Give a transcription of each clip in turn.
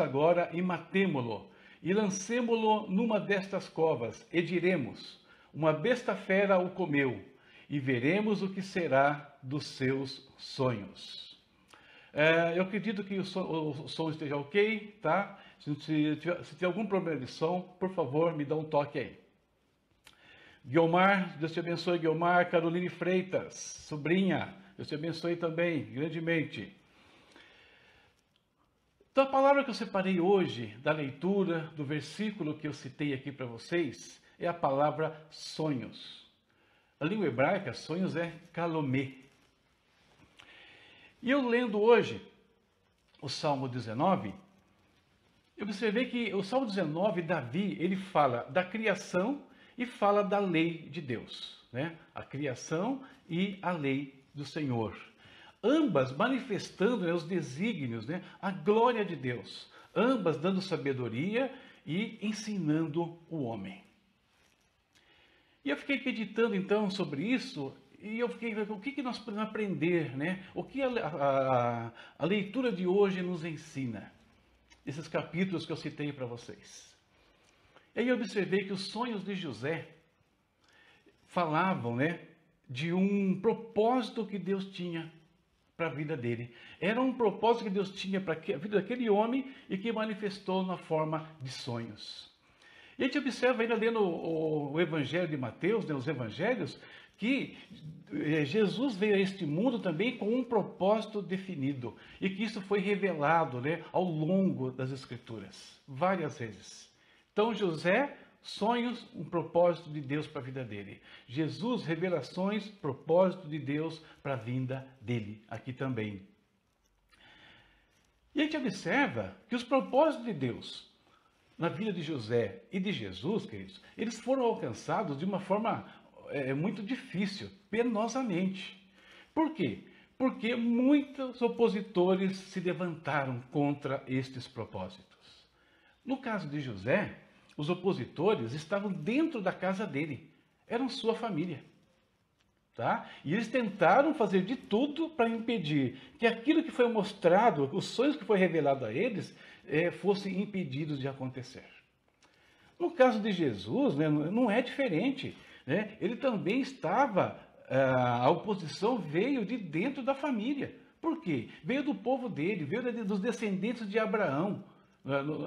agora e matemo-lo, e lancemo-lo numa destas covas, e diremos: uma besta fera o comeu, e veremos o que será dos seus sonhos. Eu acredito que o som esteja ok, tá? Se tem algum problema de som, por favor, me dá um toque aí. Guiomar, Deus te abençoe, Guiomar. Caroline Freitas, sobrinha, Deus te abençoe também, grandemente. Então, a palavra que eu separei hoje da leitura, do versículo que eu citei aqui para vocês, é a palavra sonhos. A língua hebraica, sonhos é kalomê. E eu lendo hoje o Salmo 19, eu observei que o Salmo 19, Davi, ele fala da criação e fala da lei de Deus, né? A criação e a lei do Senhor. Ambas manifestando, né, os desígnios, né, a glória de Deus. Ambas dando sabedoria e ensinando o homem. E eu fiquei meditando então sobre isso, e eu fiquei vendo o que nós podemos aprender, né? O que a leitura de hoje nos ensina. Esses capítulos que eu citei para vocês. E aí eu observei que os sonhos de José falavam, né, de um propósito que Deus tinha para a vida dele. Era um propósito que Deus tinha para a vida daquele homem e que manifestou na forma de sonhos. E a gente observa ainda lendo o Evangelho de Mateus, né, os Evangelhos, que Jesus veio a este mundo também com um propósito definido e que isso foi revelado, né, ao longo das Escrituras, várias vezes. Então José, sonhos, um propósito de Deus para a vida dele. Jesus, revelações, propósito de Deus para a vinda dele, aqui também. E a gente observa que os propósitos de Deus na vida de José e de Jesus, queridos, eles foram alcançados de uma forma muito difícil, penosamente. Por quê? Porque muitos opositores se levantaram contra estes propósitos. No caso de José, os opositores estavam dentro da casa dele, eram sua família. Tá? E eles tentaram fazer de tudo para impedir que aquilo que foi mostrado, os sonhos que foi revelado a eles, fossem impedidos de acontecer. No caso de Jesus, né, não é diferente. Né? Ele também estava, a oposição veio de dentro da família. Por quê? Veio do povo dele, veio dos descendentes de Abraão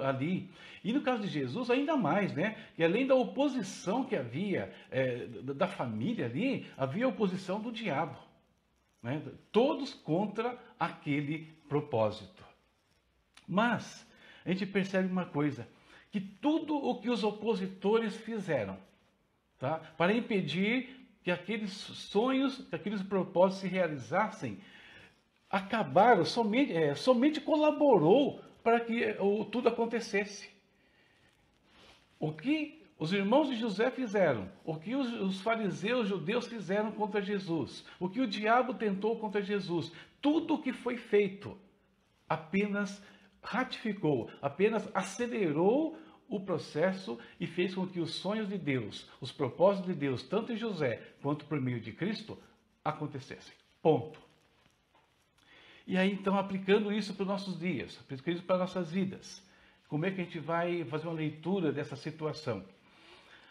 ali. E no caso de Jesus, ainda mais, né? Que além da oposição que havia da família ali, havia a oposição do diabo. Né? Todos contra aquele propósito. Mas a gente percebe uma coisa, que tudo o que os opositores fizeram, tá? Para impedir que aqueles sonhos, que aqueles propósitos se realizassem, acabaram, somente colaborou para que tudo acontecesse. O que os irmãos de José fizeram, o que os fariseus judeus fizeram contra Jesus, o que o diabo tentou contra Jesus, tudo o que foi feito apenas ratificou, apenas acelerou o processo e fez com que os sonhos de Deus, os propósitos de Deus, tanto em José quanto por meio de Cristo, acontecessem. Ponto. E aí, então, aplicando isso para os nossos dias, aplicando isso para as nossas vidas, como é que a gente vai fazer uma leitura dessa situação?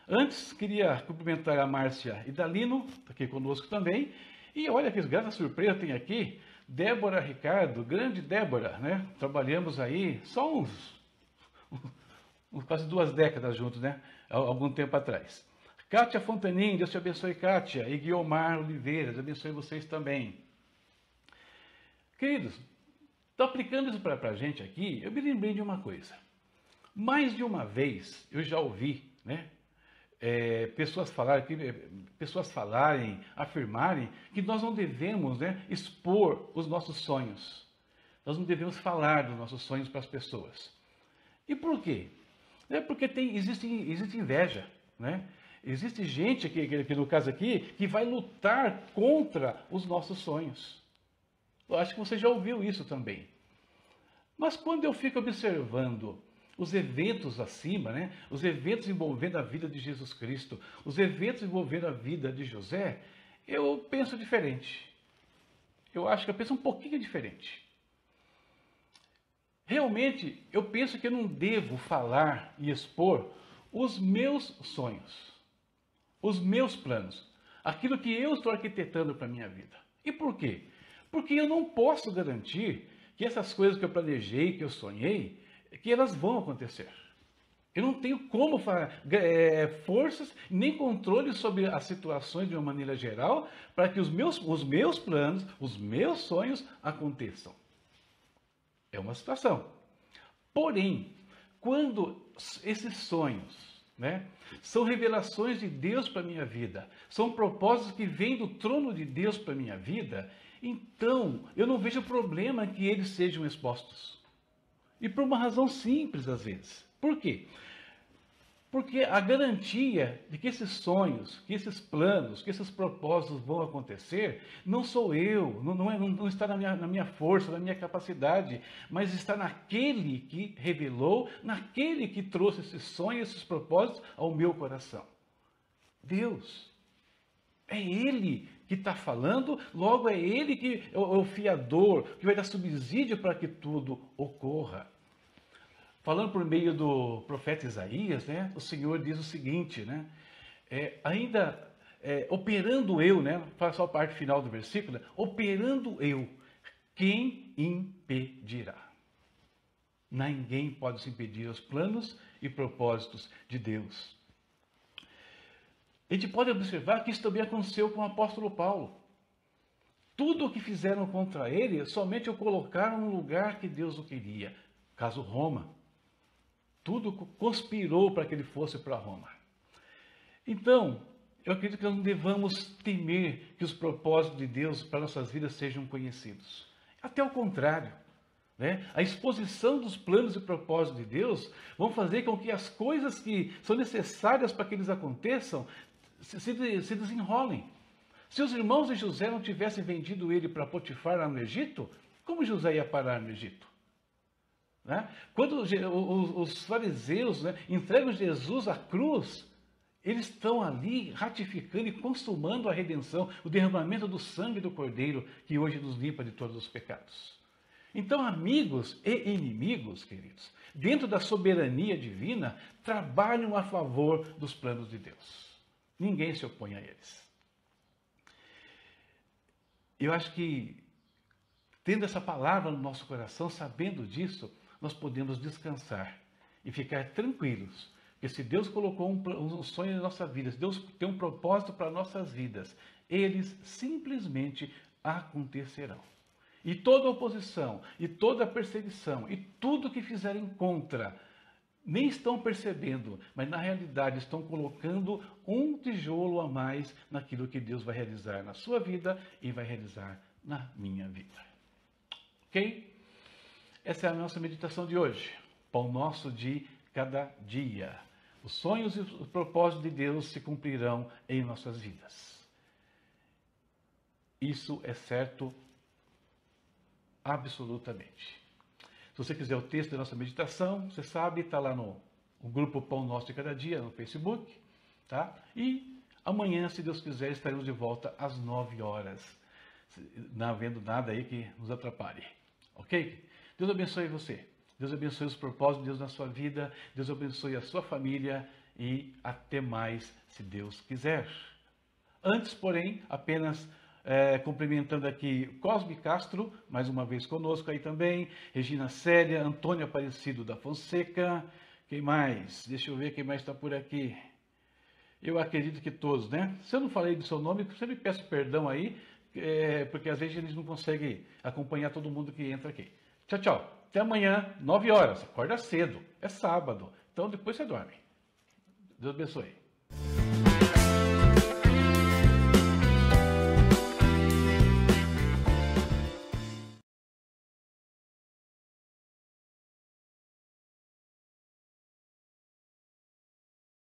Antes, queria cumprimentar a Márcia Idalino, está aqui conosco também, e olha que grande surpresa tem aqui, Débora Ricardo, grande Débora, né? Trabalhamos aí só quase 2 décadas juntos, né? Algum tempo atrás. Kátia Fontanin, Deus te abençoe, Kátia, e Guiomar Oliveira, Deus abençoe vocês também. Queridos, estou aplicando isso para a gente aqui, eu me lembrei de uma coisa. Mais de uma vez eu já ouvi, né, pessoas falarem, afirmarem que nós não devemos, né, expor os nossos sonhos. Nós não devemos falar dos nossos sonhos para as pessoas. E por quê? Porque existe inveja, né? Existe gente, que no caso aqui, que vai lutar contra os nossos sonhos. Eu acho que você já ouviu isso também. Mas quando eu fico observando os eventos acima, né? Os eventos envolvendo a vida de Jesus Cristo, os eventos envolvendo a vida de José, eu penso diferente. Eu acho que eu penso um pouquinho diferente. Realmente, eu penso que eu não devo falar e expor os meus sonhos, os meus planos, aquilo que eu estou arquitetando para a minha vida. E por quê? Porque eu não posso garantir que essas coisas que eu planejei, que eu sonhei, que elas vão acontecer. Eu não tenho como forças nem controle sobre as situações de uma maneira geral para que os meus planos, os meus sonhos aconteçam. É uma situação. Porém, quando esses sonhos, né, são revelações de Deus para a minha vida, são propósitos que vêm do trono de Deus para a minha vida, então eu não vejo problema que eles sejam expostos. E por uma razão simples, às vezes. Por quê? Porque a garantia de que esses sonhos, que esses planos, que esses propósitos vão acontecer, não sou eu, não está na minha força, na minha capacidade, mas está naquele que revelou, naquele que trouxe esses sonhos, esses propósitos ao meu coração. Deus. É Ele que está falando, logo é Ele que é o fiador, que vai dar subsídio para que tudo ocorra. Falando por meio do profeta Isaías, né, o Senhor diz o seguinte, né, operando eu, né, faz só a parte final do versículo, né, operando eu, quem impedirá? Ninguém pode se impedir os planos e propósitos de Deus. A gente pode observar que isso também aconteceu com o apóstolo Paulo. Tudo o que fizeram contra ele, somente o colocaram no lugar que Deus o queria. Caso Roma. Tudo conspirou para que ele fosse para Roma. Então, eu acredito que nós não devamos temer que os propósitos de Deus para nossas vidas sejam conhecidos. Até o contrário. Né? A exposição dos planos e propósitos de Deus vão fazer com que as coisas que são necessárias para que eles aconteçam se desenrolem. Se os irmãos de José não tivessem vendido ele para Potifar lá no Egito, como José ia parar no Egito? Né? Quando os fariseus, né, entregam Jesus à cruz, eles estão ali ratificando e consumando a redenção, o derramamento do sangue do Cordeiro, que hoje nos limpa de todos os pecados. Então, amigos e inimigos, queridos, dentro da soberania divina, trabalham a favor dos planos de Deus. Ninguém se opõe a eles. Eu acho que, tendo essa palavra no nosso coração, sabendo disso, nós podemos descansar e ficar tranquilos. Porque se Deus colocou um sonho na nossa vida, se Deus tem um propósito para nossas vidas, eles simplesmente acontecerão. E toda oposição, e toda perseguição, e tudo que fizerem contra, nem estão percebendo, mas na realidade estão colocando um tijolo a mais naquilo que Deus vai realizar na sua vida e vai realizar na minha vida. Ok? Essa é a nossa meditação de hoje. Pão nosso de cada dia. Os sonhos e os propósitos de Deus se cumprirão em nossas vidas. Isso é certo absolutamente. Se você quiser o texto da nossa meditação, você sabe, está lá no grupo Pão Nosso de Cada Dia, no Facebook. Tá? E amanhã, se Deus quiser, estaremos de volta às 9 horas. Não havendo nada aí que nos atrapalhe. Ok? Deus abençoe você. Deus abençoe os propósitos de Deus na sua vida. Deus abençoe a sua família. E até mais, se Deus quiser. Antes, porém, apenas cumprimentando aqui Cosme Castro, mais uma vez conosco aí também. Regina Célia, Antônio Aparecido da Fonseca. Quem mais? Deixa eu ver quem mais está por aqui. Eu acredito que todos, né? Se eu não falei do seu nome, eu sempre peço perdão aí, porque às vezes a gente não consegue acompanhar todo mundo que entra aqui. Tchau, tchau. Até amanhã, 9 horas. Acorda cedo. É sábado. Então depois você dorme. Deus abençoe.